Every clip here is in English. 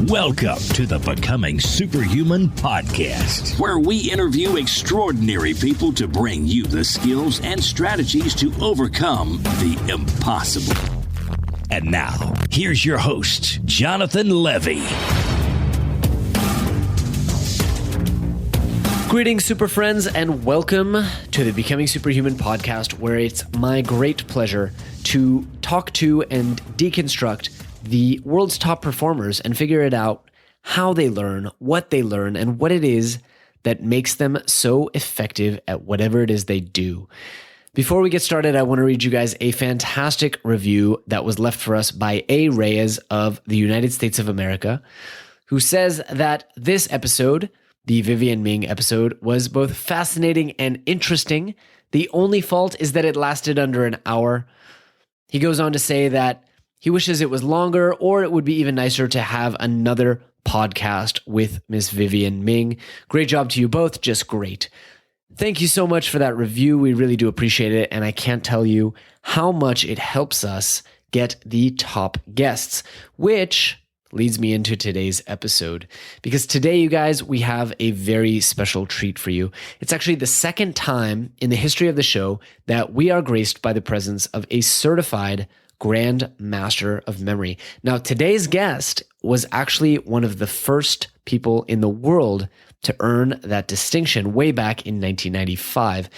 Welcome to the Becoming Superhuman podcast, where we interview extraordinary people to bring you the skills and strategies to overcome the impossible. And now, here's your host, Jonathan Levy. Greetings, super friends, and welcome to the Becoming Superhuman podcast, where it's my great pleasure to talk to and deconstruct the world's top performers and figure it out how they learn, and what it is that makes them so effective at whatever it is they do. Before we get started, I want to read you guys a fantastic review that was left for us by A. Reyes of the United States of America, who says that this episode, the Vivian Ming episode, was both fascinating and interesting. The only fault is that it lasted under an hour. He goes on to say that he wishes it was longer, or it would be even nicer to have another podcast with Miss Vivian Ming. Great job to you both, just great. Thank you so much for that review. We really do appreciate it, and I can't tell you how much it helps us get the top guests, which leads me into today's episode. Because today, you guys, we have a very special treat for you. It's actually the second time in the history of the show that we are graced by the presence of a certified Grandmaster of Memory. Now, today's guest was actually one of the first people in the world to earn that distinction way back in 1995.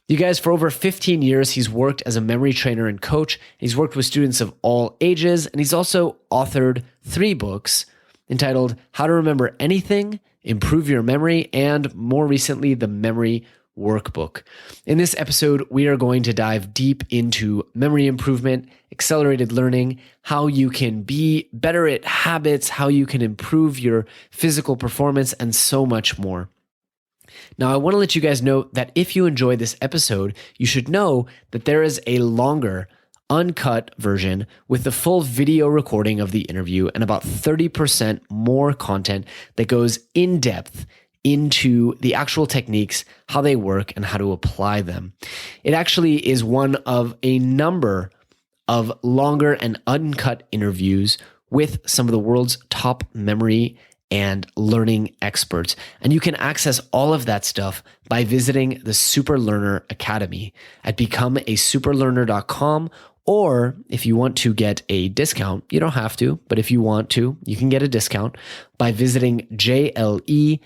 You guys, for over 15 years, he's worked as a memory trainer and coach. He's worked with students of all ages, and he's also authored 3 books entitled How to Remember Anything, Improve Your Memory, and more recently, the Memory Workbook. In this episode, we are going to dive deep into memory improvement, accelerated learning, how you can be better at habits, how you can improve your physical performance, and so much more. Now, I want to let you guys know that if you enjoy this episode, you should know that there is a longer, uncut version with the full video recording of the interview and about 30% more content that goes in depth into the actual techniques, how they work, and how to apply them. It actually is one of a number of longer and uncut interviews with some of the world's top memory and learning experts. And you can access all of that stuff by visiting the Super Learner Academy at becomeasuperlearner.com. Or if you want to get a discount, you don't have to, but if you want to, you can get a discount by visiting jle.vi/learn.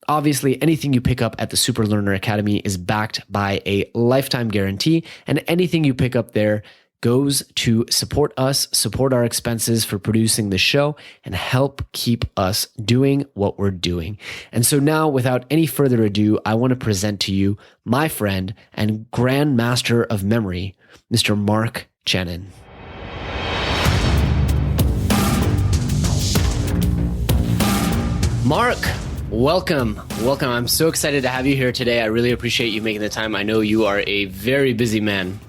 Obviously, anything you pick up at the Super Learner Academy is backed by a lifetime guarantee, and anything you pick up there goes to support us, support our expenses for producing the show, and help keep us doing what we're doing. And so now, without any further ado, I want to present to you my friend and Grandmaster of Memory, Mr. Mark Channon. Mark, welcome. I'm so excited to have you here today. I really appreciate you making the time. I know you are a very busy man.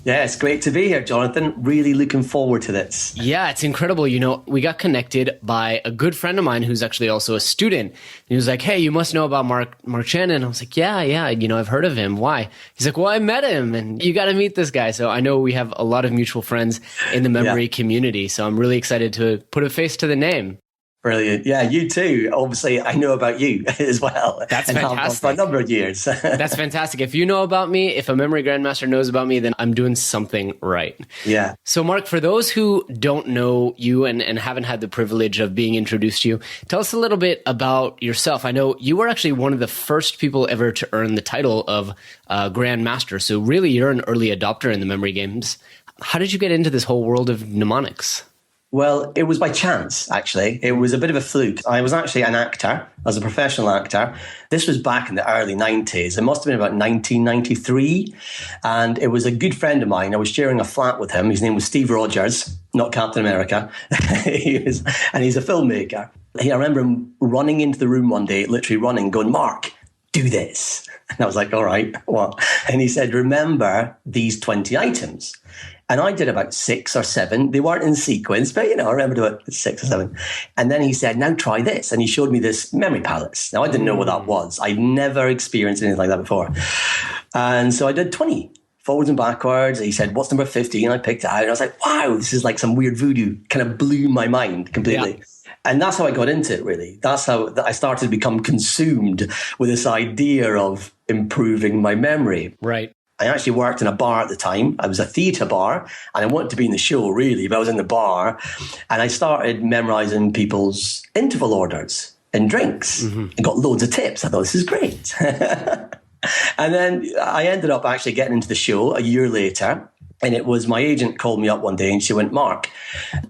Yeah, it's great to be here, Jonathan. Really looking forward to this. Yeah, it's incredible. You know, we got connected by a good friend of mine who's actually also a student. And he was like, hey, you must know about Mark Channon. I was like, yeah, I've heard of him. Why? He's like, well, I met him and you got to meet this guy. So I know we have a lot of mutual friends in the memory community. So I'm really excited to put a face to the name. Brilliant. Yeah, you too. Obviously, I know about you as well. That's fantastic. For a number of years. That's fantastic. If you know about me, if a memory grandmaster knows about me, then I'm doing something right. Yeah. So Mark, for those who don't know you and haven't had the privilege of being introduced to you, tell us a little bit about yourself. I know you were actually one of the first people ever to earn the title of Grandmaster. So really, you're an early adopter in the memory games. How did you get into this whole world of mnemonics? Well, it was by chance, actually. It was a bit of a fluke. I was actually an actor. I was a professional actor. This was back in the early 90s. It must have been about 1993. And it was a good friend of mine. I was sharing a flat with him. His name was Steve Rogers, not Captain America. And he's a filmmaker. I remember him running into the room one day, literally running, going, Mark, do this. And I was like, all right, what? And he said, remember these 20 items. And I did about 6 or 7. They weren't in sequence, but, I remember doing 6 or 7. And then he said, now try this. And he showed me this memory palace. Now, I didn't know what that was. I'd never experienced anything like that before. And so I did 20 forwards and backwards. He said, what's number 15? I picked it out. And I was like, wow, this is like some weird voodoo. Kind of blew my mind completely. Yeah. And that's how I got into it, really. That's how I started to become consumed with this idea of improving my memory. Right. I actually worked in a bar at the time. I was a theatre bar, and I wanted to be in the show, really, but I was in the bar. And I started memorising people's interval orders and drinks and got loads of tips. I thought, this is great. And then I ended up actually getting into the show a year later. And it was my agent called me up one day and she went, Mark,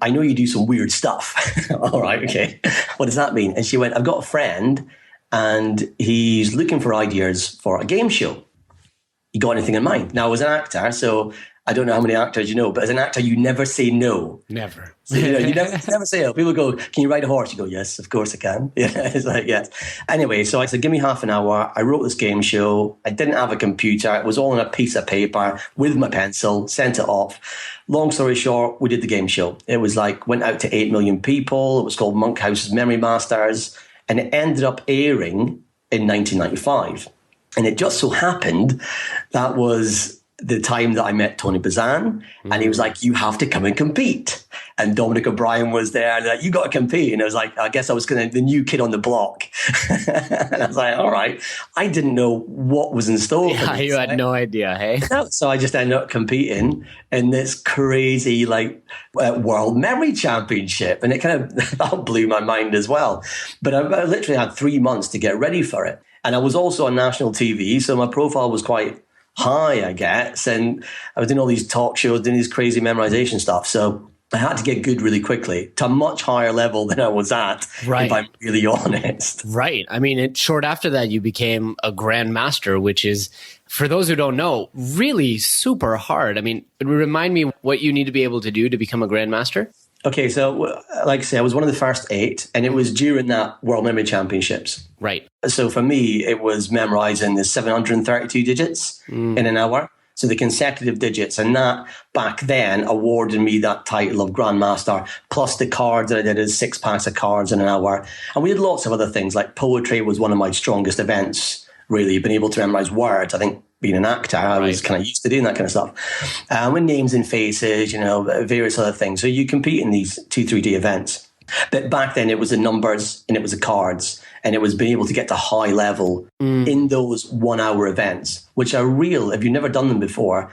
I know you do some weird stuff. All right, okay. What does that mean? And she went, I've got a friend and he's looking for ideas for a game show. You got anything in mind? Now, I was an actor, so I don't know how many actors you know, but as an actor, you never say no. Never. So, you never say no. People go, can you ride a horse? You go, yes, of course I can. Yeah, it's like, yes. Anyway, so I said, give me half an hour. I wrote this game show. I didn't have a computer. It was all on a piece of paper with my pencil, sent it off. Long story short, we did the game show. It was like, went out to 8 million people. It was called Monkhouse's Memory Masters. And it ended up airing in 1995. And it just so happened that was the time that I met Tony Bazan, and he was like, you have to come and compete. And Dominic O'Brien was there, and like, you got to compete. And I was like, I guess I was the new kid on the block. And I was like, all right. I didn't know what was in store for me. You had no idea, hey? So I just ended up competing in this crazy World Memory Championship. And it kind of that blew my mind as well. But I literally had 3 months to get ready for it. And I was also on national TV, so my profile was quite high, I guess. And I was doing all these talk shows, doing these crazy memorization stuff. So I had to get good really quickly to a much higher level than I was at, right, if I'm really honest. Right. I mean, short after that, you became a Grandmaster, which is, for those who don't know, really super hard. I mean, remind me what you need to be able to do to become a Grandmaster. Okay, so like I say, I was one of the first 8, and it was during that World Memory Championships. Right. So for me, it was memorizing the 732 digits in an hour. So the consecutive digits, and that back then awarded me that title of Grandmaster, plus the cards that I did as 6 packs of cards in an hour. And we did lots of other things, like poetry was one of my strongest events, really, being able to memorize words. I think being an actor, I was kind of used to doing that kind of stuff. With names and faces, various other things. So you compete in these 2 3D events. But back then it was the numbers and it was the cards, and it was being able to get to high level in those 1 hour events, which are real. If you've never done them before,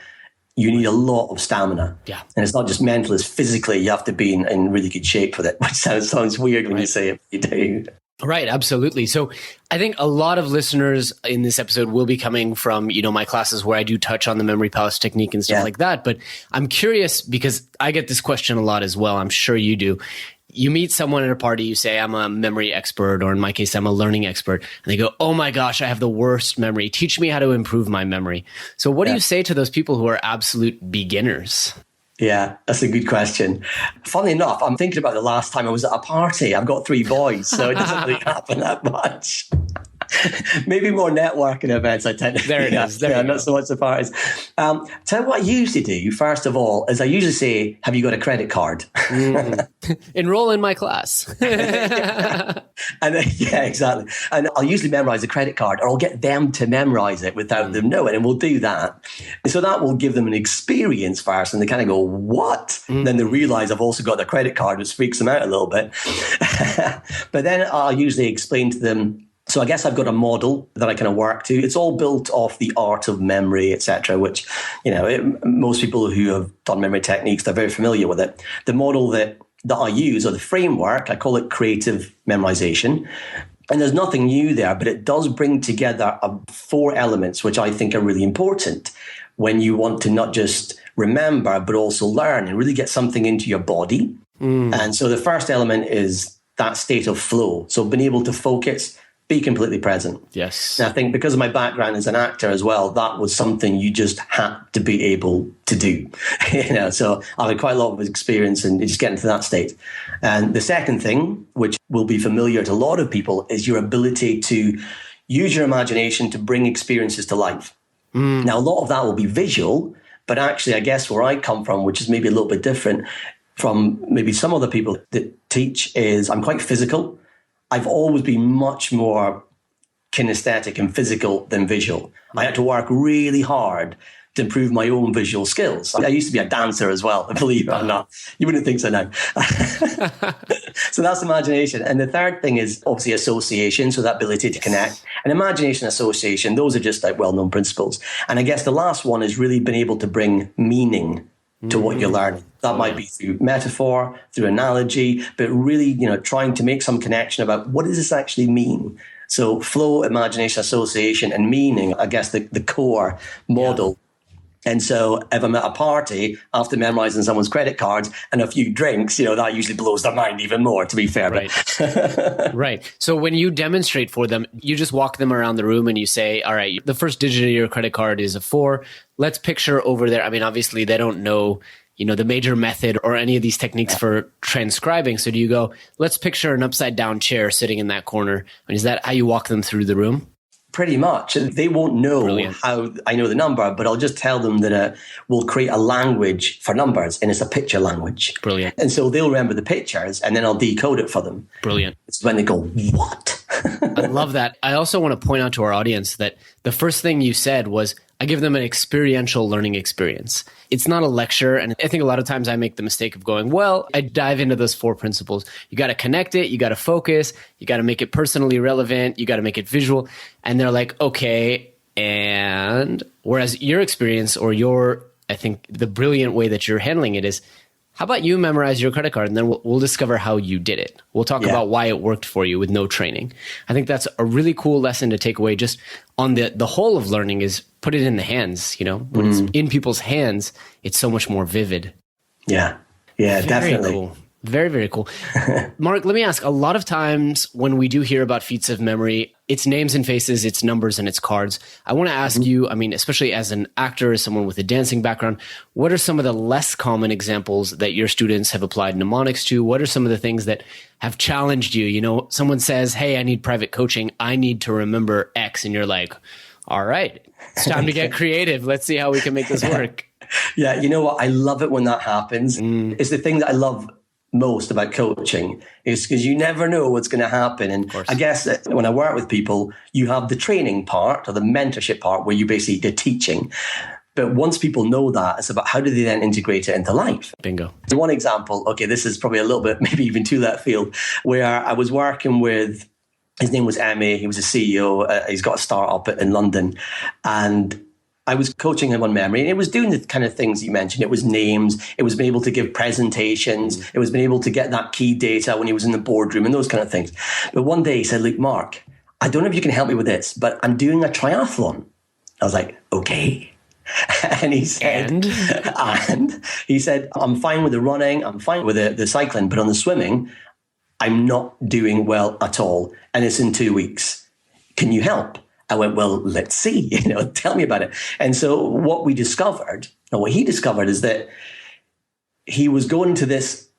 you need a lot of stamina. Yeah. And it's not just mental, it's physically, you have to be in really good shape for it, which sounds weird when you say it, but you do. Right, absolutely. So I think a lot of listeners in this episode will be coming from, my classes where I do touch on the memory palace technique and stuff like that. But I'm curious because I get this question a lot as well. I'm sure you do. You meet someone at a party, you say, I'm a memory expert, or in my case, I'm a learning expert. And they go, oh my gosh, I have the worst memory. Teach me how to improve my memory. So what do you say to those people who are absolute beginners? Yeah, that's a good question. Funnily enough, I'm thinking about the last time I was at a party. I've got 3 boys, so it doesn't really happen that much. Maybe more networking events I tend to There it is. There not so much the parties. Tell you what I usually do, first of all, is I usually say, have you got a credit card? Enroll in my class. And then, yeah, exactly. And I'll usually memorize the credit card, or I'll get them to memorize it without them knowing, and we'll do that. And so that will give them an experience first, and they kind of go, what? Then they realize I've also got the credit card, which freaks them out a little bit. But then I'll usually explain to them, so I guess I've got a model that I kind of work to. It's all built off the art of memory, etc., which, most people who have done memory techniques, they're very familiar with it. The model that I use, or the framework, I call it creative memorization. And there's nothing new there, but it does bring together 4 elements, which I think are really important when you want to not just remember, but also learn and really get something into your body. And so the first element is that state of flow. So being able to focus, be completely present. Yes. And I think because of my background as an actor as well, that was something you just had to be able to do. So I've had quite a lot of experience in just getting to that state. And the second thing, which will be familiar to a lot of people, is your ability to use your imagination to bring experiences to life. Now, a lot of that will be visual, but actually, I guess where I come from, which is maybe a little bit different from maybe some other people that teach, is I'm quite physical. I've always been much more kinesthetic and physical than visual. I had to work really hard to improve my own visual skills. I used to be a dancer as well, believe it or not. You wouldn't think so now. So that's imagination. And the third thing is obviously association, so that ability to connect. And imagination, association, those are just like well-known principles. And I guess the last one is really being able to bring meaning to what you're learning. That might be through metaphor, through analogy, but really, trying to make some connection about what does this actually mean? So flow, imagination, association, and meaning, I guess the core model. And so if I'm at a party after memorizing someone's credit cards and a few drinks, that usually blows their mind even more, to be fair. Right. Right. So when you demonstrate for them, you just walk them around the room and you say, all right, the first digit of your credit card is a 4. Let's picture over there. I mean, obviously they don't know, the major method or any of these techniques for transcribing. So do you go, let's picture an upside down chair sitting in that corner. And is that how you walk them through the room? Pretty much. They won't know how I know the number, but I'll just tell them that we'll create a language for numbers, and it's a picture language. Brilliant. And so they'll remember the pictures, and then I'll decode it for them. Brilliant. It's when they go, what? I love that. I also want to point out to our audience that the first thing you said was, I give them an experiential learning experience. It's not a lecture. And I think a lot of times I make the mistake of going, well, I dive into those 4 principles. You got to connect it. You got to focus. You got to make it personally relevant. You got to make it visual. And they're like, okay. And whereas your experience or I think the brilliant way that you're handling it is, how about you memorize your credit card and then we'll discover how you did it. We'll talk about why it worked for you with no training. I think that's a really cool lesson to take away just on the whole of learning is put it in the hands, when it's in people's hands, it's so much more vivid. Yeah. Yeah, definitely. Cool. Very, very cool. Mark, let me ask, a lot of times when we do hear about feats of memory, it's names and faces, it's numbers and it's cards. I want to ask you, I mean, especially as an actor, as someone with a dancing background, what are some of the less common examples that your students have applied mnemonics to? What are some of the things that have challenged you? Someone says, hey, I need private coaching. I need to remember X. And you're like, all right, it's time to get creative. Let's see how we can make this work. Yeah, you know what? I love it when that happens. It's the thing that I love most about coaching is because you never know what's going to happen. And I guess when I work with people, you have the training part or the mentorship part where you're teaching. But once people know that, it's about how do they then integrate it into life? Bingo. So one example, okay, this is probably a little bit, maybe even too left field, where I was working with, his name was Emmy, he was a CEO, he's got a startup in London, and I was coaching him on memory, and it was doing the kind of things you mentioned. It was names. It was being able to give presentations. It was being able to get that key data when he was in the boardroom and those kind of things. But one day he said, look, Mark, I don't know if you can help me with this, but I'm doing a triathlon. I was like, okay. And he said, and he said, I'm fine with the running. I'm fine with the cycling, but on the swimming, I'm not doing well at all. And it's in 2 weeks. Can you help? I went, well, let's see, tell me about it. And so what he discovered is that he was going to this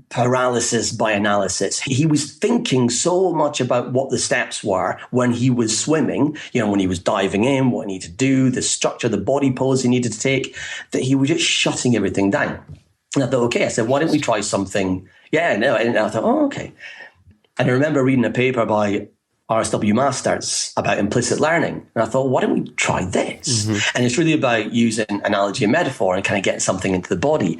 paralysis by analysis. He was thinking so much about what the steps were when he was swimming, when he was diving in, what he needed to do, the structure, the body pose he needed to take, that he was just shutting everything down. And I thought, okay, I said, why don't we try something? And I thought, oh, okay. And I remember reading a paper by RSW Masters about implicit learning. And I thought, why don't we try this? And it's really about using analogy and metaphor and kind of getting something into the body.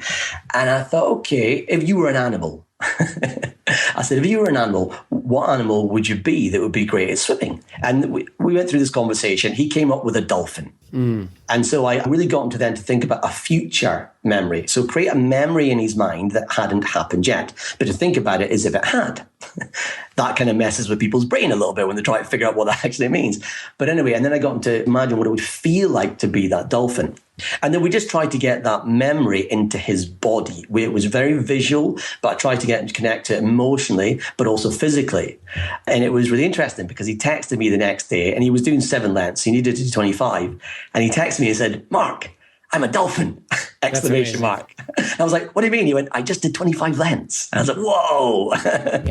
And I thought, okay, if you were an animal, I said, if you were an animal, what animal would you be that would be great at swimming? And we went through this conversation. He came up with a dolphin. And so I really got him to then to think about a future memory. So create a memory in his mind that hadn't happened yet. But to think about it as if it had. That kind of messes with people's brain a little bit when they try to figure out what that actually means. But anyway, and then I got him to imagine what it would feel like to be that dolphin. And then we just tried to get that memory into his body. It was very visual, but I tried to get him to connect to it emotionally, but also physically. And it was really interesting because he texted me the next day and he was doing 7 lengths. He needed to do 25. And he texted me and said, Mark, I'm a dolphin! Exclamation mark. I was like, what do you mean? He went, I just did 25 lengths. And I was like, whoa.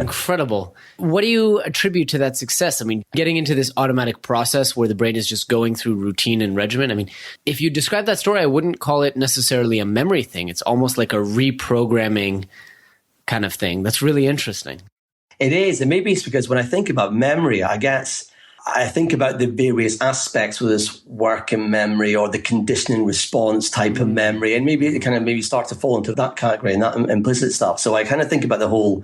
Incredible. What do you attribute to that success? I mean, getting into this automatic process where the brain is just going through routine and regimen. I mean, if you describe that story, I wouldn't call it necessarily a memory thing. It's almost like a reprogramming kind of thing. That's really interesting. It is. And maybe it's because when I think about memory, I guess I think about the various aspects with this working memory or the conditioning response type of memory, and maybe it kind of maybe start to fall into that category and that implicit stuff. So I kind of think about the whole,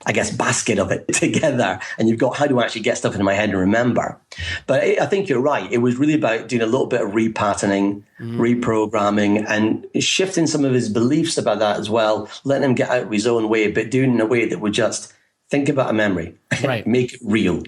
I guess, basket of it together. And you've got how do I actually get stuff into my head and remember? But I think you're right. It was really about doing a little bit of repatterning, reprogramming, and shifting some of his beliefs about that as well, letting him get out of his own way, but doing it in a way that would just think about a memory, right. make it real.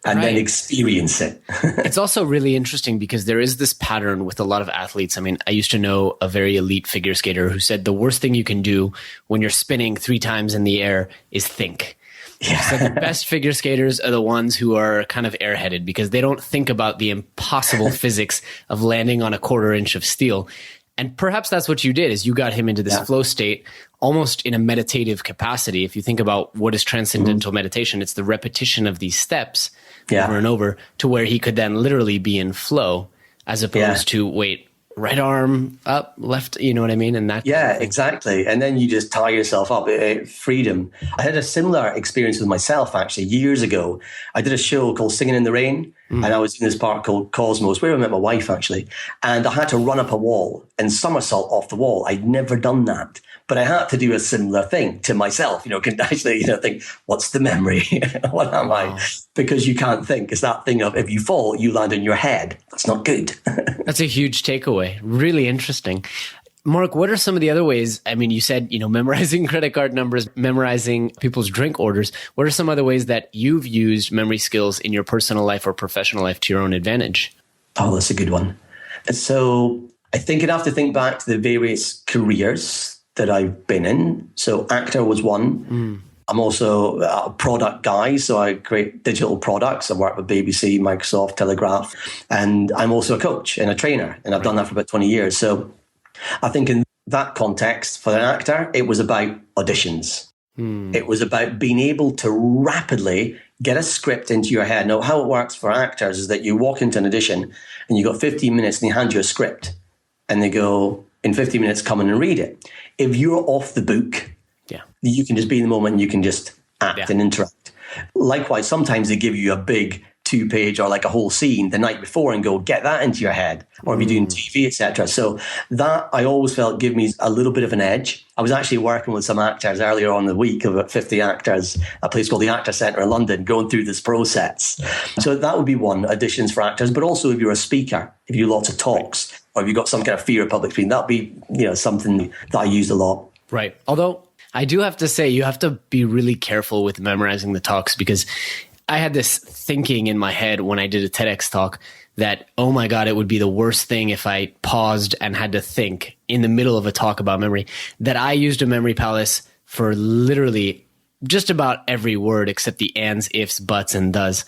And then experience it. It's also really interesting because there is this pattern with a lot of athletes. I mean, I used to know a very elite figure skater who said the worst thing you can do when you're spinning 3 times in the air is think. Yeah. So the best figure skaters are the ones who are kind of airheaded because they don't think about the impossible physics of landing on a 1/4 inch of steel. And perhaps that's what you did, is you got him into this flow state almost in a meditative capacity. If you think about what is transcendental meditation, it's the repetition of these steps over and over to where he could then literally be in flow as opposed to, right arm up, left, you know what I mean? And that. Yeah, exactly. And then you just tie yourself up. Freedom. I had a similar experience with myself, actually, years ago. I did a show called Singing in the Rain. And I was in this park called Cosmos, where I met my wife, actually. And I had to run up a wall and somersault off the wall. I'd never done that. But I had to do a similar thing to myself, can actually, think, what's the memory? What am I? Because you can't think. It's that thing of if you fall, you land on your head. That's not good. That's a huge takeaway. Really interesting. Mark, what are some of the other ways? I mean, you said, memorizing credit card numbers, memorizing people's drink orders. What are some other ways that you've used memory skills in your personal life or professional life to your own advantage? Oh, that's a good one. So I think I'd have to think back to the various careers that I've been in. So actor was one. I'm also a product guy, so I create digital products. I work with BBC, Microsoft, Telegraph, and I'm also a coach and a trainer, and I've done that for about 20 years. So I think in that context, for an actor, it was about auditions. It was about being able to rapidly get a script into your head. Now, how it works for actors is that you walk into an audition and you got 15 minutes and they hand you a script and they go, in 15 minutes, come in and read it. If you're off the book, you can just be in the moment and you can just act and interact. Likewise, sometimes they give you a big 2-page or like a whole scene the night before and go, get that into your head. Or if you're doing TV, etc. So that I always felt gave me a little bit of an edge. I was actually working with some actors earlier on in the week, about 50 actors, a place called the Actor Centre in London, going through this process. So that would be one, auditions for actors. But also if you're a speaker, if you do lots of talks, or if you've got some kind of fear of public speaking, that'd be something that I used a lot. Right. Although I do have to say, you have to be really careful with memorizing the talks, because I had this thinking in my head when I did a TEDx talk that, oh my God, it would be the worst thing if I paused and had to think in the middle of a talk about memory, that I used a memory palace for literally just about every word except the ands, ifs, buts, and does.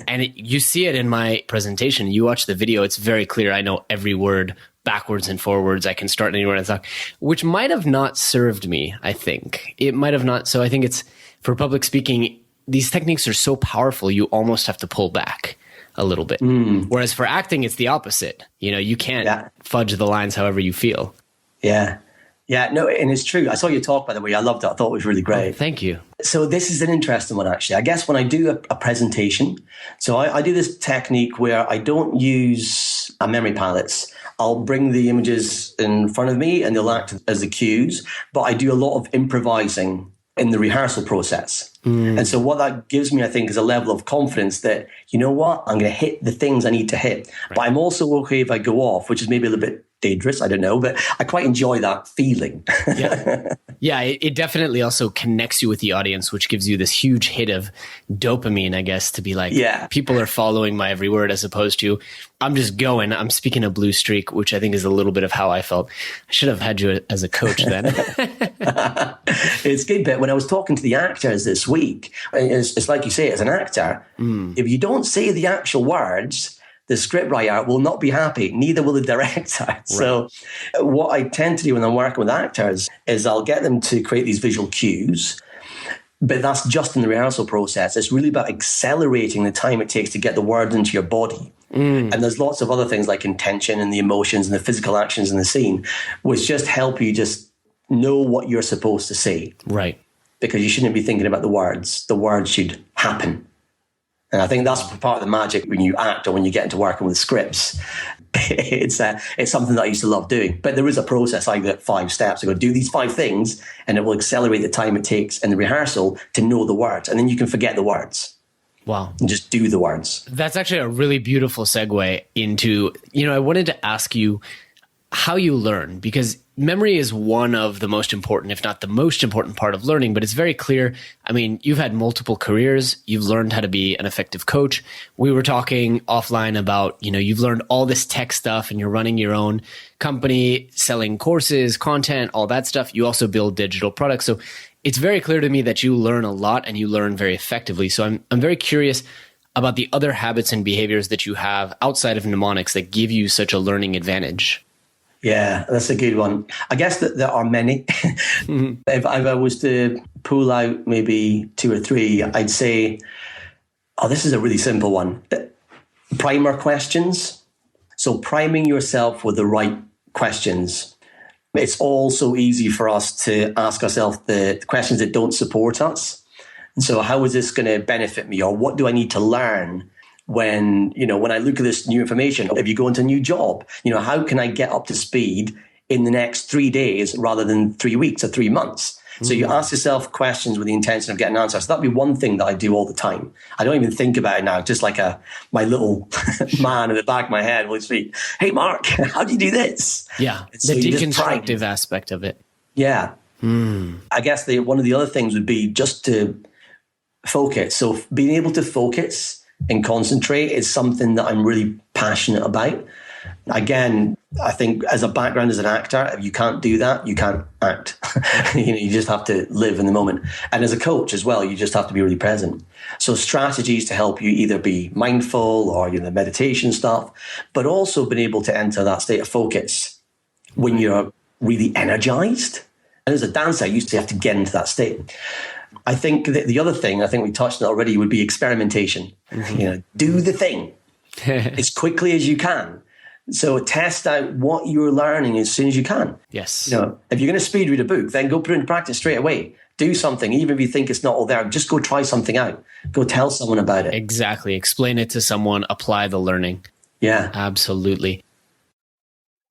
And you see it in my presentation. You watch the video, it's very clear. I know every word backwards and forwards. I can start anywhere in the talk, which might have not served me, I think. It might have not. So I think it's, for public speaking, these techniques are so powerful, you almost have to pull back a little bit. Whereas for acting, it's the opposite. You can't fudge the lines however you feel. Yeah. Yeah, no, and it's true. I saw your talk, by the way. I loved it. I thought it was really great. Oh, thank you. So this is an interesting one, actually. I guess when I do a presentation, so I do this technique where I don't use a memory palace. I'll bring the images in front of me and they'll act as the cues, but I do a lot of improvising in the rehearsal process. And so what that gives me, I think, is a level of confidence that, you know what, I'm going to hit the things I need to hit. Right. But I'm also okay if I go off, which is maybe a little bit dangerous. I don't know, but I quite enjoy that feeling. Yeah, it definitely also connects you with the audience, which gives you this huge hit of dopamine, I guess, to be like, people are following my every word, as opposed to, I'm just going, I'm speaking a blue streak, which I think is a little bit of how I felt. I should have had you as a coach then. It's good, but when I was talking to the actors this week, it's like you say, as an actor, if you don't say the actual words, the scriptwriter will not be happy, neither will the director. Right. So what I tend to do when I'm working with actors is I'll get them to create these visual cues, but that's just in the rehearsal process. It's really about accelerating the time it takes to get the words into your body. And there's lots of other things like intention and the emotions and the physical actions in the scene, which just help you just know what you're supposed to say. Right. Because you shouldn't be thinking about the words. The words should happen. And I think that's part of the magic when you act or when you get into working with scripts. It's something that I used to love doing. But there is a process. I get 5 steps. I go, do these 5 things, and it will accelerate the time it takes in the rehearsal to know the words. And then you can forget the words. Wow. And just do the words. That's actually a really beautiful segue into, I wanted to ask you how you learn, because memory is one of the most important, if not the most important part of learning, but it's very clear. I mean, you've had multiple careers. You've learned how to be an effective coach. We were talking offline about, you've learned all this tech stuff and you're running your own company, selling courses, content, all that stuff. You also build digital products. So it's very clear to me that you learn a lot and you learn very effectively. So I'm very curious about the other habits and behaviors that you have outside of mnemonics that give you such a learning advantage. Yeah, that's a good one. I guess that there are many. If I was to pull out maybe 2 or 3, I'd say, this is a really simple one. Primer questions. So priming yourself with the right questions. It's all so easy for us to ask ourselves the questions that don't support us. And so how is this going to benefit me? Or what do I need to learn when I look at this new information? If you go into a new job, how can I get up to speed in the next 3 days rather than 3 weeks or 3 months? So you ask yourself questions with the intention of getting answers. So that'd be one thing that I do all the time. I don't even think about it now, just like my little man in the back of my head will speak, hey, Mark, how do you do this? Yeah, so the deconstructive aspect of it. Yeah. I guess one of the other things would be just to focus. So being able to focus and concentrate is something that I'm really passionate about. Again, I think as a background as an actor, if you can't do that, you can't act. You just have to live in the moment. And as a coach as well, you just have to be really present. So strategies to help you either be mindful or meditation stuff, but also being able to enter that state of focus when you're really energized. And as a dancer, I used to have to get into that state. I think that the other thing, I think we touched on it already, would be experimentation. Do the thing as quickly as you can. So test out what you're learning as soon as you can. Yes. If you're going to speed read a book, then go put it into practice straight away. Do something, even if you think it's not all there. Just go try something out. Go tell someone about it. Exactly. Explain it to someone. Apply the learning. Yeah. Absolutely.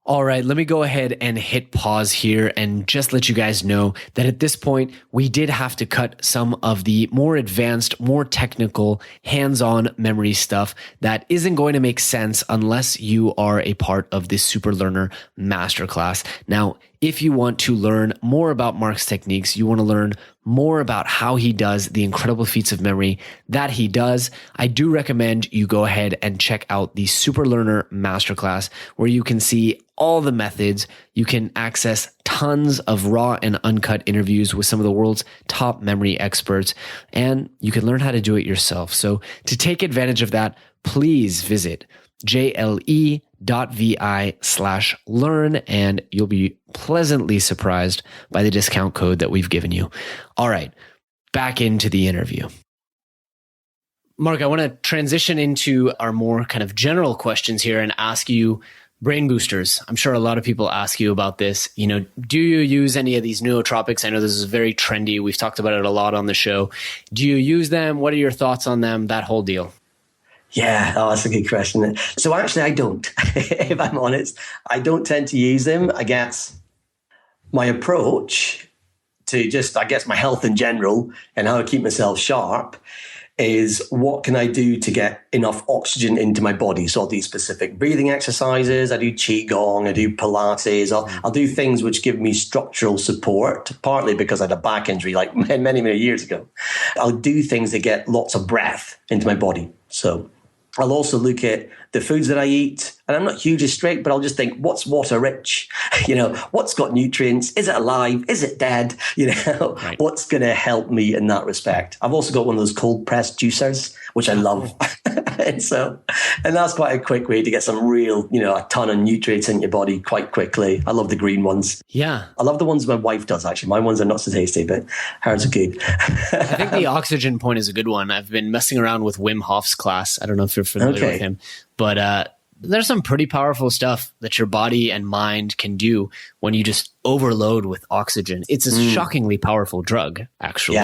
All right, let me go ahead and hit pause here and just let you guys know that at this point, we did have to cut some of the more advanced, more technical, hands-on memory stuff that isn't going to make sense unless you are a part of this Super Learner Masterclass. Now, if you want to learn more about Mark's techniques, you want to learn more about how he does the incredible feats of memory that he does, I do recommend you go ahead and check out the Super Learner Masterclass, where you can see all the methods. You can access tons of raw and uncut interviews with some of the world's top memory experts, and you can learn how to do it yourself. So to take advantage of that, please visit jle.vi/learn, and you'll be pleasantly surprised by the discount code that we've given you. All right, back into the interview. Mark, I want to transition into our more kind of general questions here and ask you brain boosters. I'm sure a lot of people ask you about this. Do you use any of these nootropics? I know this is very trendy. We've talked about it a lot on the show. Do you use them? What are your thoughts on them? That whole deal. Yeah, that's a good question. So actually, I don't. If I'm honest, I don't tend to use them. I guess my approach to just, my health in general and how I keep myself sharp is what can I do to get enough oxygen into my body? So I'll do specific breathing exercises. I do Qigong. I do Pilates. I'll do things which give me structural support, partly because I had a back injury like many, many years ago. I'll do things that get lots of breath into my body. So I'll also look at the foods that I eat, and I'm not hugely strict, but I'll just think, what's water rich? What's got nutrients? Is it alive? Is it dead? Right. What's going to help me in that respect? I've also got one of those cold pressed juicers, which I love. and that's quite a quick way to get some real, a ton of nutrients in your body quite quickly. I love the green ones. Yeah. I love the ones my wife does, actually. My ones are not so tasty, but hers are good. I think the oxygen point is a good one. I've been messing around with Wim Hof's class. I don't know if you're familiar with him, but there's some pretty powerful stuff that your body and mind can do when you just overload with oxygen. It's a shockingly powerful drug, actually.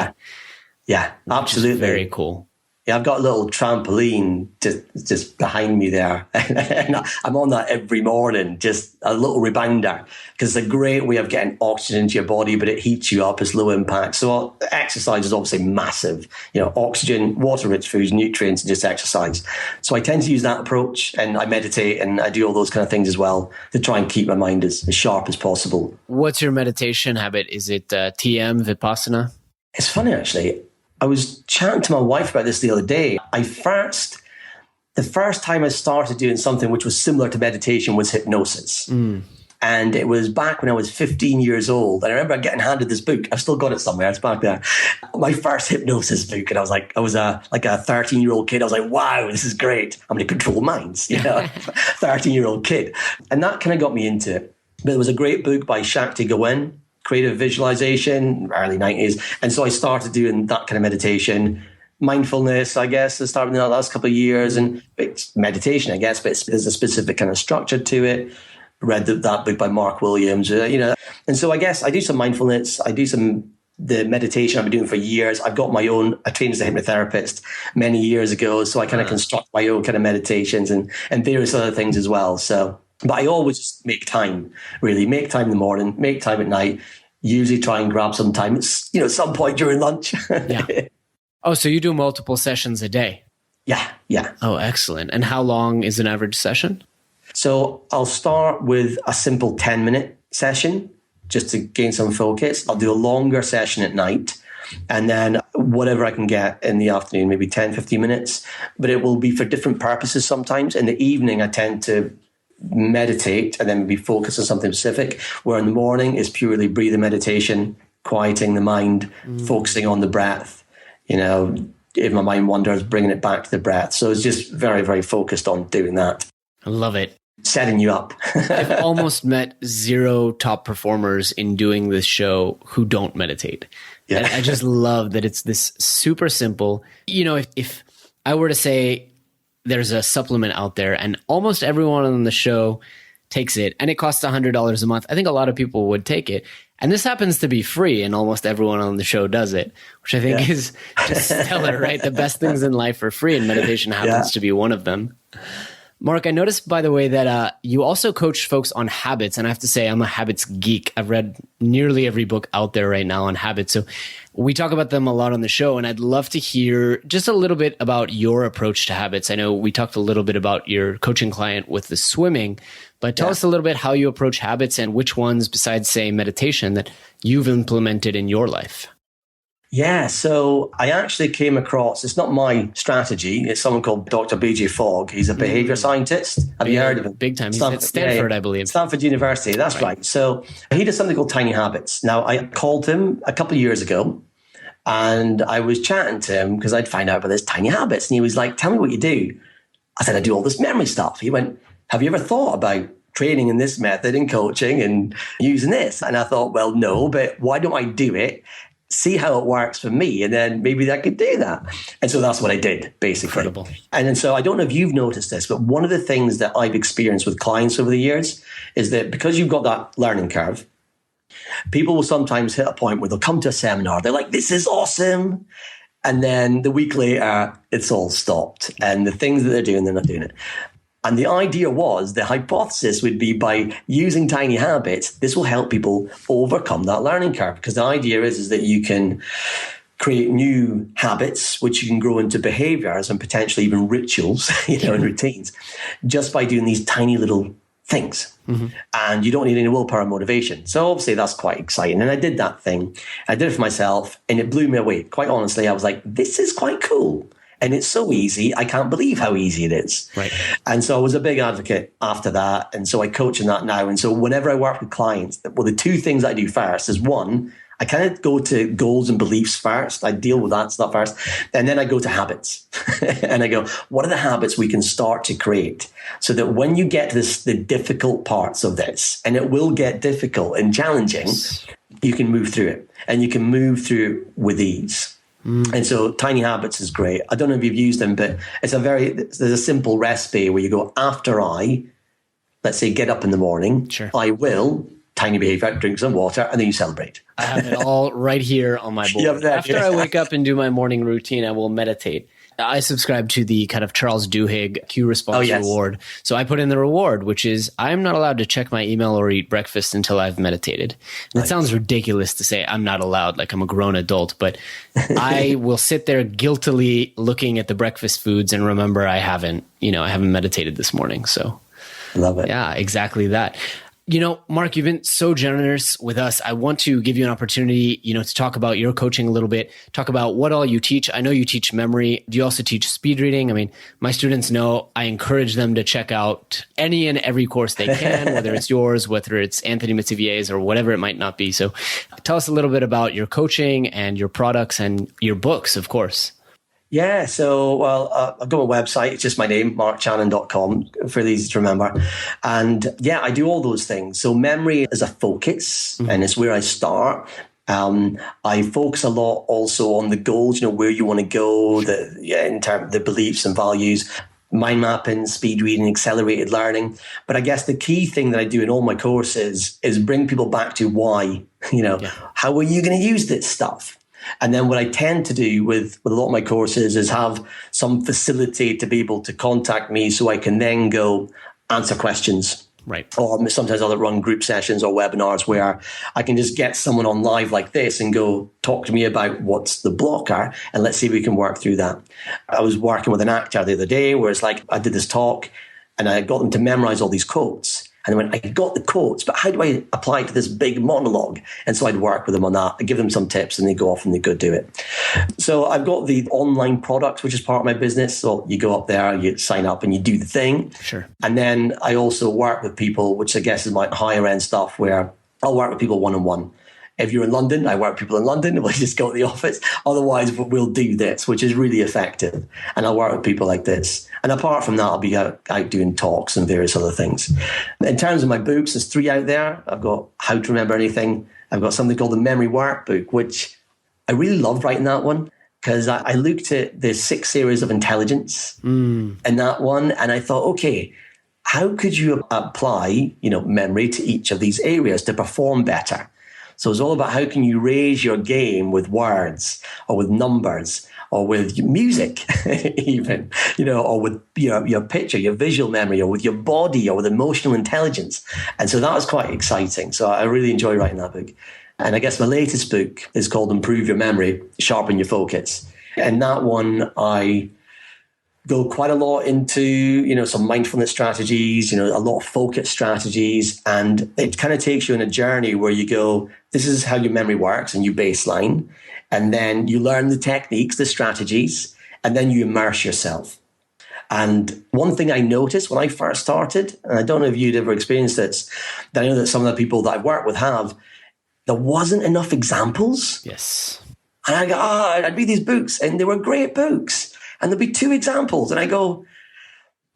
Yeah, absolutely. Very cool. Yeah, I've got a little trampoline just behind me there. And I'm on that every morning, just a little rebounder, because it's a great way of getting oxygen into your body, but it heats you up. It's low impact. So exercise is obviously massive. Oxygen, water-rich foods, nutrients, and just exercise. So I tend to use that approach, and I meditate, and I do all those kind of things as well to try and keep my mind as sharp as possible. What's your meditation habit? Is it TM, Vipassana? It's funny, actually. I was chatting to my wife about this the other day. The first time I started doing something which was similar to meditation was hypnosis. And it was back when I was 15 years old. And I remember getting handed this book. I've still got it somewhere. It's back there. My first hypnosis book. And I was like, a 13-year-old kid. I was like, wow, this is great. I'm going to control minds, 13-year-old kid. And that kind of got me into it. But it was a great book by Shakti Gawain, Creative Visualization, early 90s. And so I started doing that kind of meditation. Mindfulness, I guess, I started in the last couple of years. And it's meditation, I guess, but there's a specific kind of structure to it. Read that book by Mark Williams, And so I guess I do some mindfulness. I do the meditation I've been doing for years. I've got my own, I trained as a hypnotherapist many years ago. So I kind of construct my own kind of meditations and various other things as well. So, but I always just make time, really. Make time in the morning, make time at night. Usually try and grab some time, at some point during lunch. Yeah. Oh, so you do multiple sessions a day? Yeah. Oh, excellent. And how long is an average session? So I'll start with a simple 10-minute session just to gain some focus. I'll do a longer session at night, and then whatever I can get in the afternoon, maybe 10, 15 minutes. But it will be for different purposes sometimes. In the evening, I tend to meditate and then be focused on something specific, where in the morning is purely breathing meditation, quieting the mind, focusing on the breath. If my mind wanders, bringing it back to the breath. So it's just very, very focused on doing that. I love it. Setting you up. I've almost met 0 top performers in doing this show who don't meditate. Yeah. And I just love that it's this super simple. If I were to say there's a supplement out there and almost everyone on the show takes it and it costs $100 a month, I think a lot of people would take it. And this happens to be free and almost everyone on the show does it, which I think is just stellar, right? The best things in life are free and meditation happens to be one of them. Mark, I noticed, by the way, that you also coach folks on habits. And I have to say, I'm a habits geek. I've read nearly every book out there right now on habits. So we talk about them a lot on the show. And I'd love to hear just a little bit about your approach to habits. I know we talked a little bit about your coaching client with the swimming, but tell us a little bit how you approach habits and which ones, besides, say, meditation, that you've implemented in your life. Yeah, so I actually came across, it's not my strategy, it's someone called Dr. B.J. Fogg. He's a behavior scientist. Have you heard of him? Big time. He's at Stanford, I believe. Stanford University, that's right. So he does something called Tiny Habits. Now, I called him a couple of years ago and I was chatting to him because I'd find out about this Tiny Habits. And he was like, tell me what you do. I said, I do all this memory stuff. He went, have you ever thought about training in this method and coaching and using this? And I thought, well, no, but why don't I do it? See how it works for me, and then maybe I could do that. And so that's what I did, basically. Incredible. And so I don't know if you've noticed this, but one of the things that I've experienced with clients over the years is that because you've got that learning curve, people will sometimes hit a point where they'll come to a seminar, they're like, this is awesome. And then the week later, it's all stopped. And the things that they're doing, they're not doing it. And the idea was, the hypothesis would be by using tiny habits, this will help people overcome that learning curve. Because the idea is that you can create new habits, which you can grow into behaviors and potentially even rituals, and routines, just by doing these tiny little things. Mm-hmm. And you don't need any willpower or motivation. So obviously that's quite exciting. And I did that thing. I did it for myself and it blew me away. Quite honestly, I was like, this is quite cool. And it's so easy. I can't believe how easy it is. Right. And so I was a big advocate after that. And so I coach in that now. And so whenever I work with clients, well, the two things I do first is one, I kind of go to goals and beliefs first. I deal with that stuff first. And then I go to habits. And I go, what are the habits we can start to create so that when you get to the difficult parts of this, and it will get difficult and challenging, you can move through it. And you can move through it with ease. And so Tiny Habits is great. I don't know if you've used them, but there's a simple recipe where you go, after let's say, get up in the morning, sure. I will, tiny behavior, drink some water, and then you celebrate. I have it all right here on my board. After I wake up and do my morning routine, I will meditate. I subscribe to the kind of Charles Duhigg Q response reward. So I put in the reward, which is I'm not allowed to check my email or eat breakfast until I've meditated. And it sounds ridiculous to say I'm not allowed, like I'm a grown adult, but I will sit there guiltily looking at the breakfast foods and remember I haven't meditated this morning. So love it. Yeah, exactly that. Mark, you've been so generous with us. I want to give you an opportunity, to talk about your coaching a little bit, talk about what all you teach. I know you teach memory. Do you also teach speed reading? I mean, my students know I encourage them to check out any and every course they can, whether it's yours, whether it's Anthony Metsivier's or whatever it might not be. So tell us a little bit about your coaching and your products and your books, of course. Yeah, so, I've got a website. It's just my name, markchannon.com, fairly easy to remember. And yeah, I do all those things. So memory is a focus, and it's where I start. I focus a lot also on the goals, where you want to go, in terms of the beliefs and values, mind mapping, speed reading, accelerated learning. But I guess the key thing that I do in all my courses is bring people back to why, how are you going to use this stuff? And then what I tend to do with a lot of my courses is have some facility to be able to contact me so I can then go answer questions. Right. Or sometimes I'll run group sessions or webinars where I can just get someone on live like this and go talk to me about what's the blocker and let's see if we can work through that. I was working with an actor the other day where it's like I did this talk and I got them to memorize all these quotes. And I went, I got the quotes, but how do I apply it to this big monologue? And so I'd work with them on that. I'd give them some tips and they go off and they go do it. So I've got the online product, which is part of my business. So you go up there, you sign up and you do the thing. Sure. And then I also work with people, which I guess is my higher end stuff where I'll work with people one-on-one. If you're in London, I work with people in London. We'll just go to the office. Otherwise, we'll do this, which is really effective. And I'll work with people like this. And apart from that, I'll be out doing talks and various other things. In terms of my books, there's 3 out there. I've got How to Remember Anything. I've got something called the Memory Workbook, which I really loved writing that one because I looked at the 6 areas of intelligence in that one. And I thought, okay, how could you apply, memory to each of these areas to perform better? So it's all about how can you raise your game with words or with numbers or with music even, or with your picture, your visual memory, or with your body or with emotional intelligence. And so that was quite exciting. So I really enjoy writing that book. And I guess my latest book is called Improve Your Memory, Sharpen Your Focus. And that one, I go quite a lot into, some mindfulness strategies, a lot of focus strategies. And it kind of takes you on a journey where you go, this is how your memory works and you baseline. And then you learn the techniques, the strategies, and then you immerse yourself. And one thing I noticed when I first started, and I don't know if you'd ever experienced this, that I know that some of the people that I've worked with have, there wasn't enough examples. Yes. And I go, I'd read these books and they were great books. And there'd be 2 examples. And I go,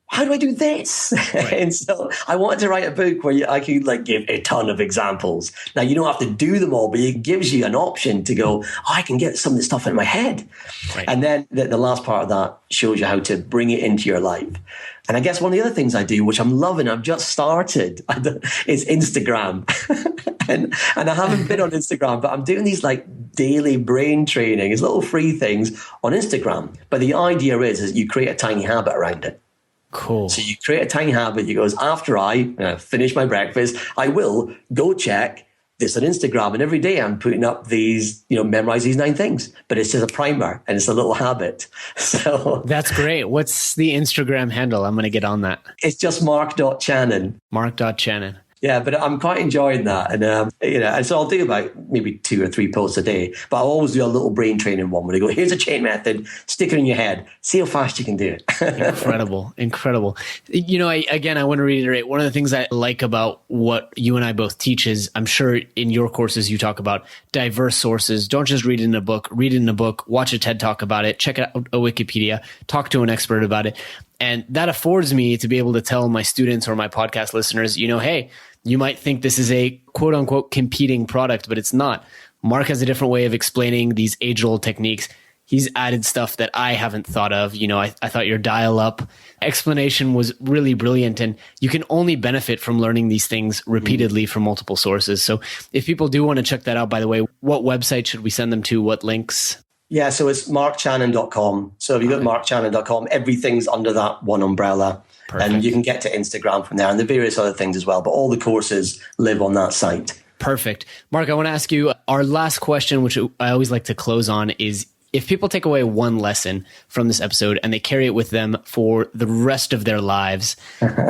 how do I do this? Right. And so I wanted to write a book where I could give a ton of examples. Now, you don't have to do them all, but it gives you an option to go, I can get some of this stuff in my head. Right. And then the last part of that shows you how to bring it into your life. And I guess one of the other things I do, which I'm loving, I've just started, is Instagram. and I haven't been on Instagram, but I'm doing these daily brain training. It's little free things on Instagram. But the idea is you create a tiny habit around it. Cool. So you create a tiny habit. You goes, after I finish my breakfast, I will go check this on Instagram. And every day I'm putting up these, memorize these 9 things. But it's just a primer and it's a little habit. So that's great. What's the Instagram handle? I'm going to get on that. It's just mark.channon. Mark.channon. Yeah, but I'm quite enjoying that. And, and so I'll do about maybe 2 or 3 posts a day, but I'll always do a little brain training one where I go, here's a chain method, stick it in your head, see how fast you can do it. Incredible. I want to reiterate, one of the things I like about what you and I both teach is, I'm sure in your courses you talk about diverse sources. Don't just read it in a book, watch a TED Talk about it, check out a Wikipedia, talk to an expert about it. And that affords me to be able to tell my students or my podcast listeners, hey, you might think this is a quote unquote competing product, but it's not. Mark has a different way of explaining these age-old techniques. He's added stuff that I haven't thought of. I thought your dial-up explanation was really brilliant, and you can only benefit from learning these things repeatedly from multiple sources. So if people do want to check that out, by the way, what website should we send them to? What links? Yeah, so it's markchannon.com. So if you go to markchannon.com, everything's under that one umbrella. Perfect. And you can get to Instagram from there and the various other things as well. But all the courses live on that site. Perfect. Mark, I want to ask you our last question, which I always like to close on, is if people take away one lesson from this episode and they carry it with them for the rest of their lives,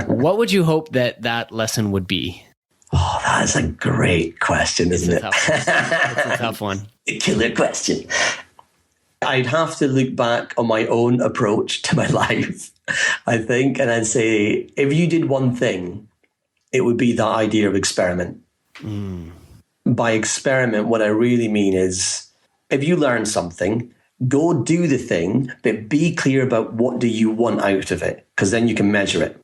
what would you hope that lesson would be? Oh, that is a great question, isn't it? It's a tough one. A killer question. I'd have to look back on my own approach to my life, I think, and I'd say, if you did one thing, it would be the idea of experiment. By experiment, what I really mean is, if you learn something, go do the thing, but be clear about what do you want out of it, because then you can measure it.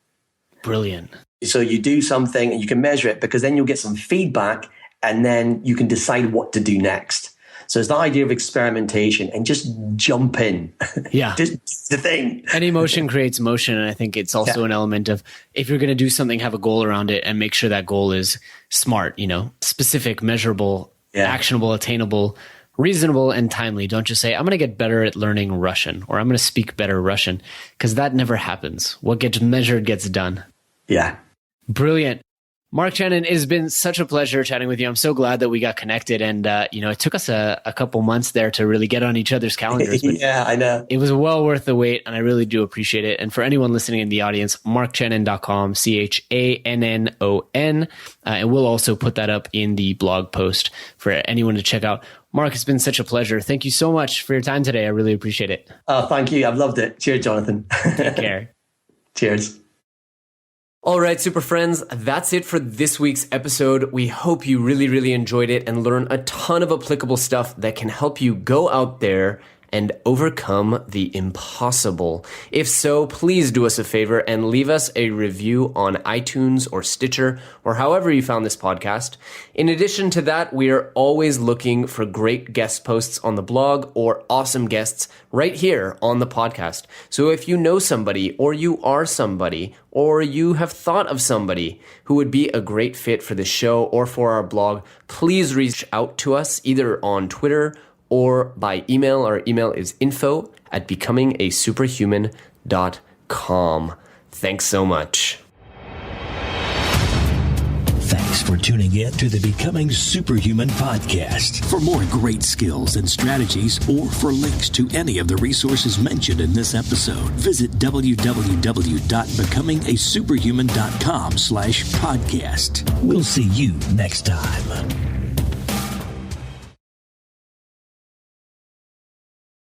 Brilliant. So you do something and you can measure it, because then you'll get some feedback and then you can decide what to do next. So it's the idea of experimentation and just jump in. Yeah. Just the thing. Any motion creates motion. And I think it's also an element of, if you're going to do something, have a goal around it and make sure that goal is smart, specific, measurable, actionable, attainable, reasonable, and timely. Don't just say, I'm going to get better at learning Russian, or I'm going to speak better Russian, because that never happens. What gets measured gets done. Yeah. Brilliant. Mark Channon, it has been such a pleasure chatting with you. I'm so glad that we got connected. And, it took us a couple months there to really get on each other's calendars. But yeah, I know. It was well worth the wait, and I really do appreciate it. And for anyone listening in the audience, markchannon.com, CHANNON. And we'll also put that up in the blog post for anyone to check out. Mark, it's been such a pleasure. Thank you so much for your time today. I really appreciate it. Oh, thank you. I've loved it. Cheers, Jonathan. Take care. Cheers. All right, super friends, that's it for this week's episode. We hope you really, really enjoyed it and learned a ton of applicable stuff that can help you go out there and overcome the impossible. If so, please do us a favor and leave us a review on iTunes or Stitcher or however you found this podcast. In addition to that, we are always looking for great guest posts on the blog or awesome guests right here on the podcast. So if you know somebody, or you are somebody, or you have thought of somebody who would be a great fit for the show or for our blog, please reach out to us either on Twitter or by email. Our email is info@becomingasuperhuman.com. Thanks so much. Thanks for tuning in to the Becoming Superhuman podcast. For more great skills and strategies, or for links to any of the resources mentioned in this episode, visit www.becomingasuperhuman.com/podcast. We'll see you next time.